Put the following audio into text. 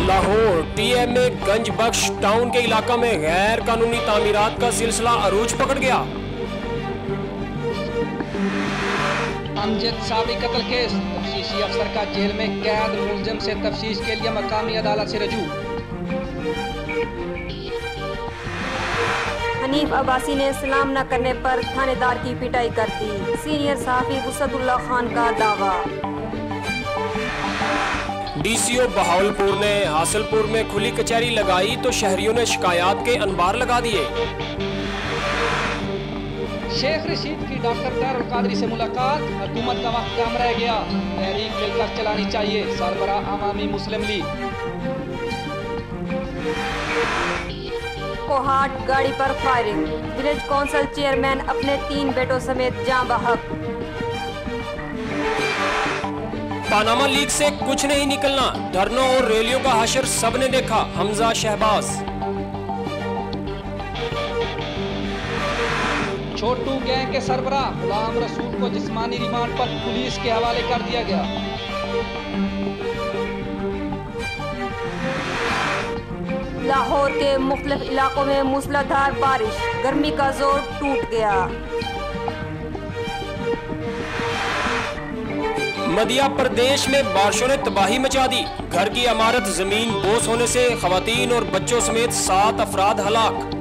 Lahore TMA गंज बख्श town के इलाका में गैर कानूनी तामीरात का सिलसिला अरूज पकड़ गया। अमजद साबरी कत्ल केस, तफ्तीशी अफसर का जेल में कैद, मुलजिम से तफ्तीश के लिए मकामी अदालत से रजू। हनीफ अब्बासी ने सलाम न करने पर थानेदार की पिटाई कर दी, सीनियर सहाफी वसअतुल्लाह खान का दावा। DCO बहावलपुर ने हासिलपुर में खुली कचहरी लगाई तो शहरियों ने शिकायत के अनबार लगा दिए। शेख रशीद की डॉक्टर तारुल कादरी से मुलाकात, हुकूमत का वक्त कम रह गया, तहरीक मिलकर चलानी चाहिए, सरबराह अवामी मुस्लिम लीग। कोहाट गाड़ी पर फायरिंग, विलेज काउंसिल चेयरमैन अपने 3 बेटों समेत जाँ बहक। पानामा लीग से कुछ नहीं निकलना, धरनों और रैलियों का हशर सबने देखा, हमजा शहबाज। छोटू गैंग के सरबराह गुलाम रसूल को जिस्मानी रिमांड पर पुलिस के हवाले कर दिया गया। लाहौर के मुख्तलिफ इलाकों में मूसलाधार बारिश, गर्मी का जोर टूट गया। मध्य प्रदेश में बारिशों ने तबाही मचा दी, घर की इमारत जमीन बोस होने से खवातीन और बच्चों समेत 7 अफराद हलाक।